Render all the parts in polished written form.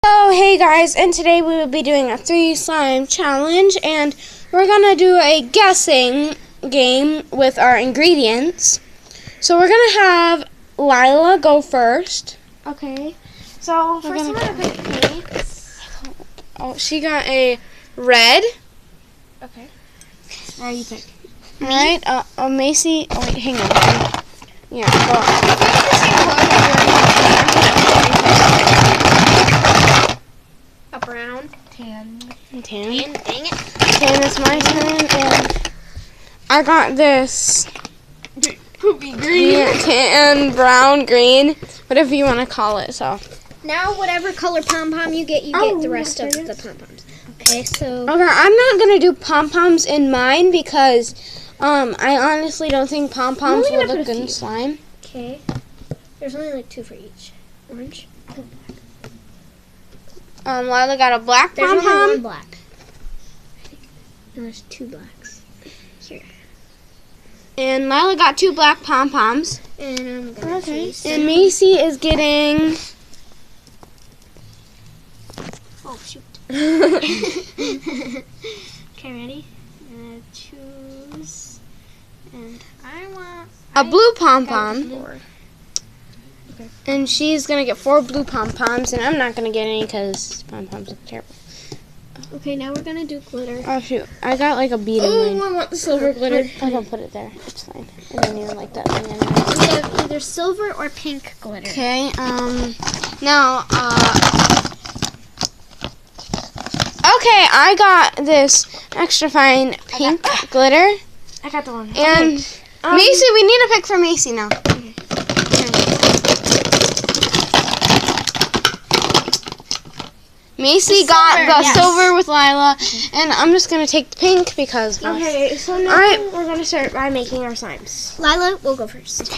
Oh, hey guys, and today we will be doing a 3 slime challenge, and we're gonna do a guessing game with our ingredients. So we're gonna have Lila go first. Okay. So We're first I'm gonna gonna pick paints. Oh, she got a red. Okay. Now you pick. All right. Macy. Oh wait, hang on. Yeah. Go on. A brown. Tan. Tan. Dang it. Tan is my turn, and I got this. Poopy green. Yeah, tan, brown, green, whatever you want to call it. So. Now whatever color pom-pom you get the rest of the pom-poms. Okay, so Okay, I'm not gonna do pom-poms in mine because I honestly don't think pom-poms will look good in slime. okay. There's only like 2 for each. Orange. Lila got a black There's only pom-pom. 1 black. And there's 2 blacks. Here. And Lila got 2 black pom-poms. And I'm gonna choose. And Macy is getting... Oh shoot. Okay, ready? I'm gonna choose, and I want a blue got pom-pom. blue. Okay. And she's gonna get 4 blue pom-poms, and I'm not gonna get any because pom-poms look terrible. Okay, now we're gonna do glitter. Oh shoot, I got like a bead in mine. I want the silver glitter. I don't put it there. It's fine. I don't even like that thing anymore. We have either silver or pink glitter. Okay, now, okay, I got this extra fine pink glitter. I got the one. And Macy, we need a pick for Macy now. Macy got the silver with Lila, and I'm just going to take the pink because... Okay, so now we're going to start by making our slimes. Lila will go first.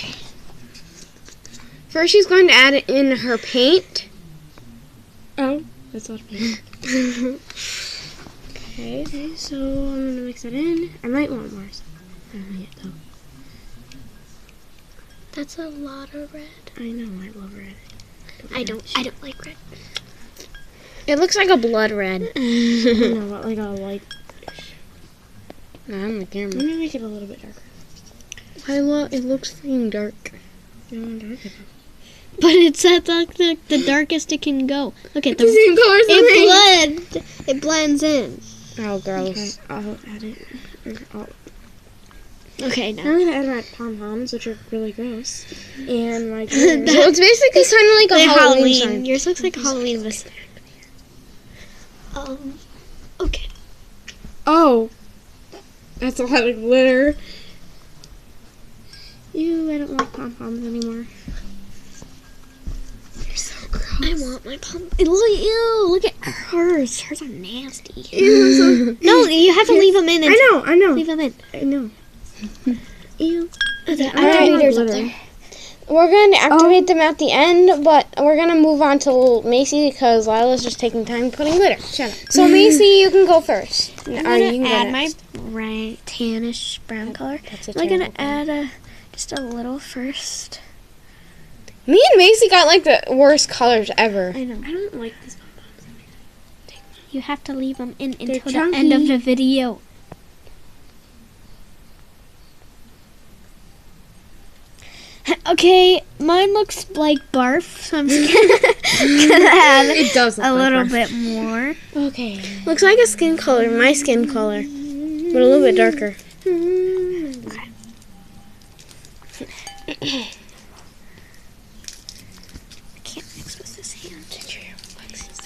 First, she's going to add it in her paint. Oh, that's not paint. Okay, so I'm going to mix it in. I might want more. I don't know yet, though. That's a lot of red. I know, I love red. I don't like red. It looks like a blood red. No, like a light. No, I'm the camera. Let me make it a little bit darker. It looks freaking dark. But it's at the darkest it can go. Look at the same color as it blends in. Oh, gross. Okay. I'll add it. Okay, now. I'm going to add my pom-poms, which are really gross. And my glitter. So it's basically kind of like a Halloween sign. Yours looks like Halloween. Okay. Oh. That's a lot of glitter. Ew, I don't want pom-poms anymore. They're so gross. I want my pom. Ew, look at hers. Hers are nasty. Ew. No, you have to leave them in. I know. Leave them in. I know. Ew. Activators up there. We're going to activate them at the end, but we're going to move on to Macy because Lila's just taking time putting glitter. Shut up. So Macy, you can go first. I'm going to add my tannish brown color. I'm going to add just a little first. Me and Macy got like the worst colors ever. I know. I don't like these pom-poms. You have to leave them in until the chunky. end of the video. Okay, mine looks like barf, so I'm just gonna add It does look a like little barf. bit more. Okay. Looks like a skin color, my skin color, but a little bit darker. I can't mix with this hand.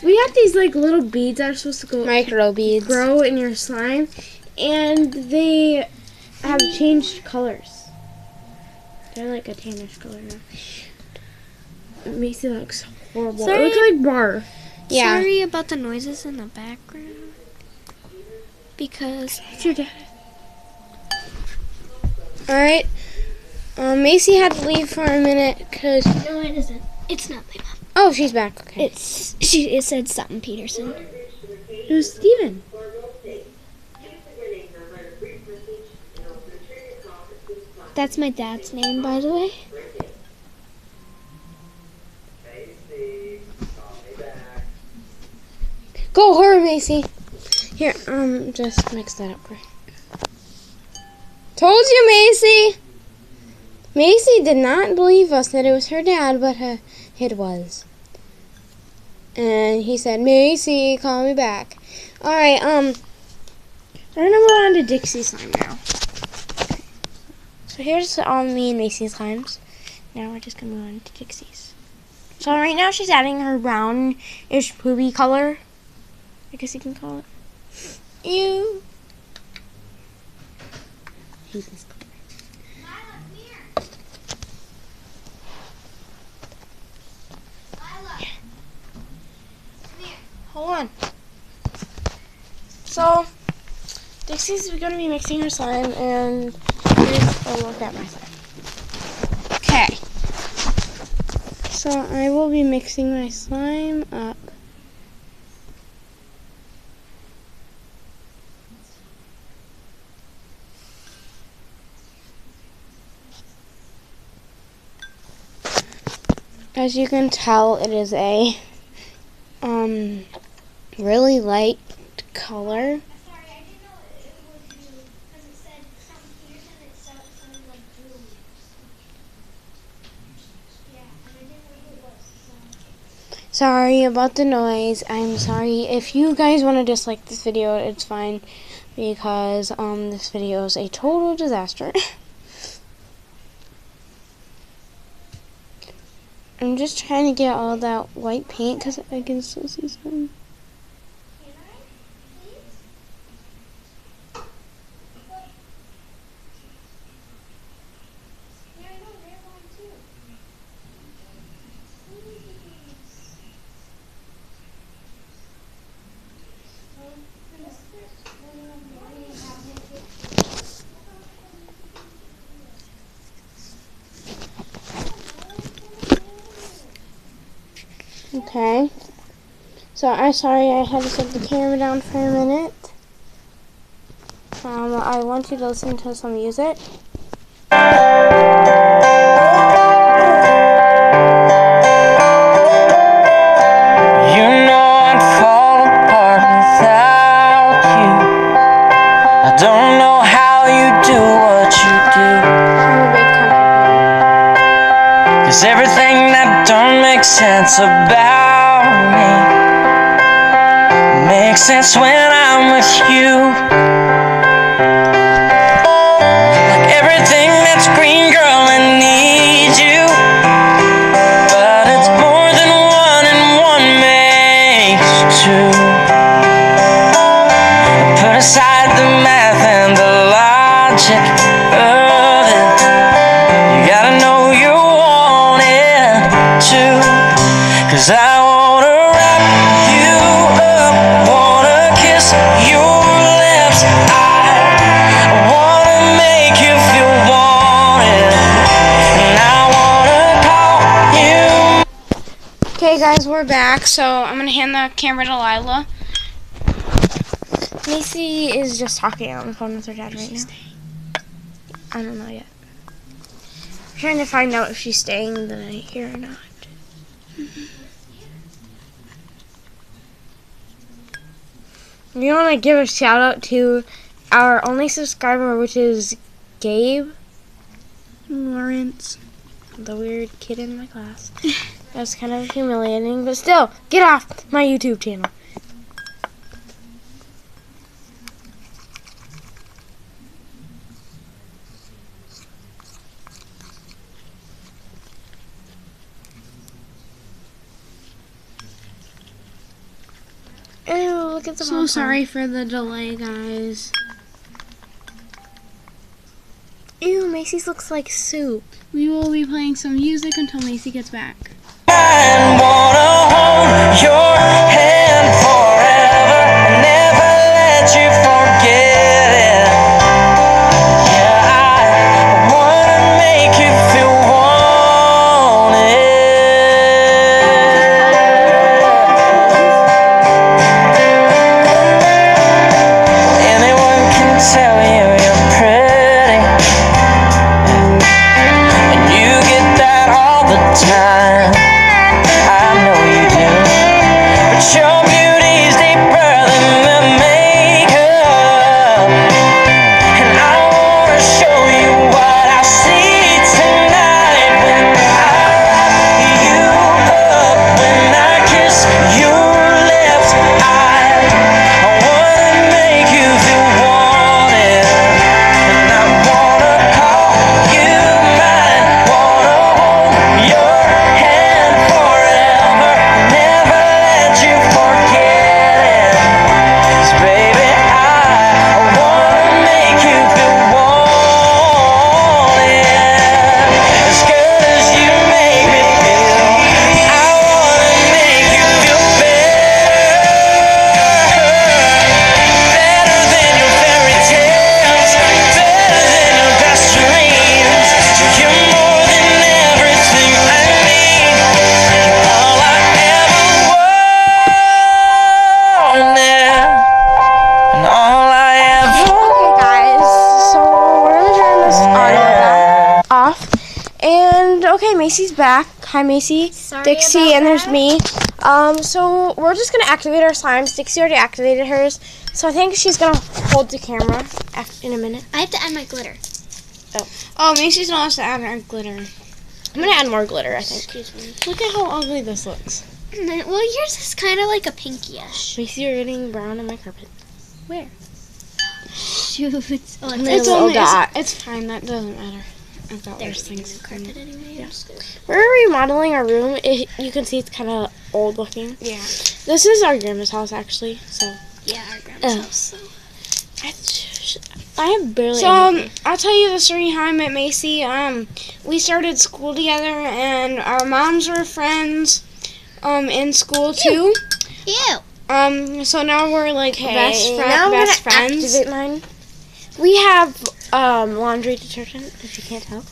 We have these like little beads that are supposed to go Micro beads. grow in your slime, and they have changed colors. They're like a tannish color now. Macy looks horrible. Sorry. It looks like barf. Yeah. Sorry about the noises in the background. Because It's your dad. All right. Macy had to leave for a minute because... no, it isn't. It's not my mom. Oh, she's back. Okay. It said something Peterson. It was Steven. That's my dad's name, by the way. Go, hurry, Macy. Here, just mix that up for you. Told you, Macy. Macy did not believe us that it was her dad, but it was. And he said, Macy, call me back. Alright, we're gonna move on to Dixie slime now. Okay. So here's all me and Macy's slimes. Now we're just gonna move on to Dixie's. So right now she's adding her brownish poopy color, I guess you can call it. Ew. Hate this color. Hold on. So, Dixie's going to be mixing her slime, and here's a look at my slime. Okay. So, I will be mixing my slime up. As you can tell, it is a really light color. Sorry about the noise. I'm sorry. If you guys want to dislike this video, it's fine, because this video is a total disaster. I'm just trying to get all that white paint because I can still see some. Okay, so I'm sorry I had to set the camera down for a minute. I want you to listen to some music. You know I'd fall apart without you. I don't know how you do what you do. I'm a big country fan. 'Cause everything that don't make sense about me makes sense when I'm with you. Like everything that's green, girl, I need you. But it's more than one and one makes two. Put aside the math and the logic of it. You gotta know you want it too. 'Cause I wanna wrap you up, wanna kiss your lips. I wanna make you feel wanted, and I wanna call you. Okay, guys, we're back. So I'm gonna hand the camera to Lila. Macy is just talking on the phone with her dad right now. I don't know yet. I'm trying to find out if she's staying the night here or not. We want to give a shout out to our only subscriber, which is Gabe Lawrence, the weird kid in my class. That's kind of humiliating, but still, get off my YouTube channel. Ew, look at the So sorry for the delay, guys. Ew, Macy's looks like soup. We will be playing some music until Macy gets back. I wanna hold your hand forever and never let you forget it. Yeah, I wanna make you feel wanted. Anyone can tell you you're pretty, and you get that all the time. I know you do. Macy's back. Hi, Macy. Sorry Dixie, about and there's that. me. So we're just gonna activate our slimes. Dixie already activated hers, so I think she's gonna hold the camera in a minute. I have to add my glitter. Oh, Macy's gonna also add her glitter. I'm gonna add more glitter, I think. Excuse me. Look at how ugly this looks. Well, yours is kind of like a pinky-ish. Macy, you're getting brown on my carpet. Shoot. Oh, It's it's only only it's fine. That doesn't matter. I've got worse there's things. carpet anyway. Yeah. I'm just gonna- We're remodeling our room. You can see it's kind of old looking. Yeah. This is our grandma's house, actually. So Yeah, our grandma's Oh. house. So. I have barely. So I'll tell you the story how I met Macy. We started school together, and our moms were friends. In school too. Ew. So now we're like best now I'm best gonna friends. activate mine. We have laundry detergent, if you can't tell.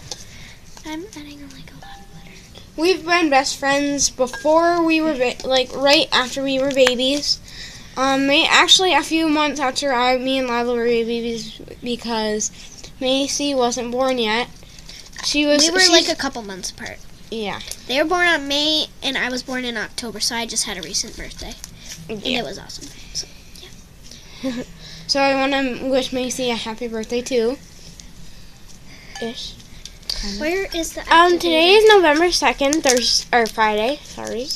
I'm adding like a lot of glitter. We've been best friends before we were right after we were babies. Actually a few months after me and Lila were babies, because Macy wasn't born yet. We were like a couple months apart. yeah. They were born on May, and I was born in October, so I just had a recent birthday, and it was awesome. So, So I want to wish Macy a happy birthday too. Ish. where is the Today is November 2nd, Friday. Sorry.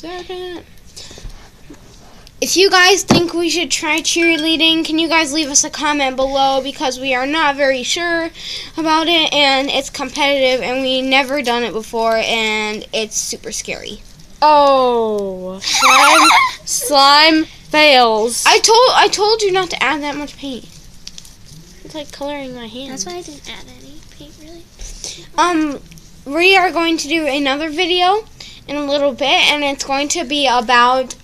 If you guys think we should try cheerleading, can you guys leave us a comment below, because we are not very sure about it, and it's competitive, and we never done it before, and it's super scary. Oh, slime fails. I told you not to add that much paint. It's like coloring my hand. That's why I didn't add any paint, really. We are going to do another video in a little bit, and it's going to be about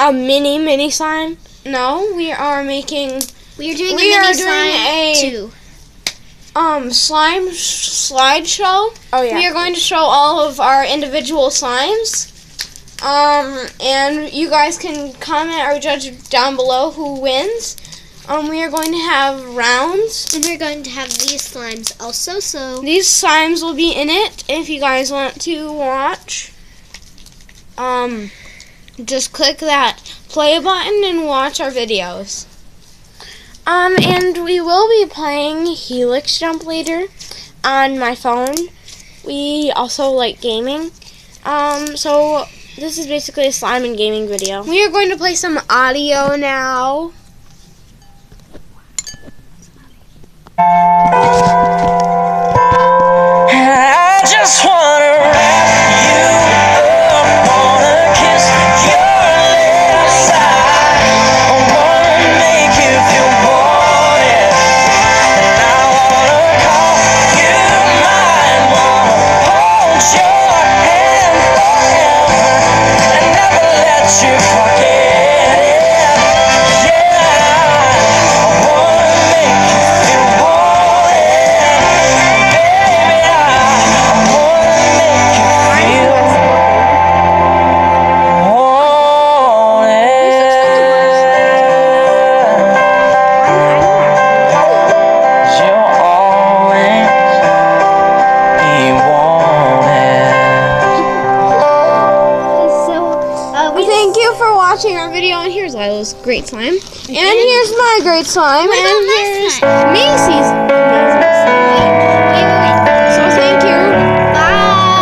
A mini slime. no, we are making We are doing We a are mini doing slime a- too. slime slideshow. Oh yeah. We are going to show all of our individual slimes. And you guys can comment or judge down below who wins. We are going to have rounds. And we're going to have these slimes also, so These slimes will be in it if you guys want to watch. Just click that play button and watch our videos. And we will be playing Helix Jump later on my phone. We also like gaming. So this is basically a slime and gaming video. We are going to play some audio now. I just wanna wrap you up, wanna kiss your left side, I wanna make you feel wanted, and I wanna call you mine, wanna hold your hand forever, and never let you forget it. Yeah, I wanna make you feel wanted, baby. I wanna make you feel wanted. You'll always be wanted. Thank you for watching our video, and here's Lila's great slime. And here's my great slime. And here's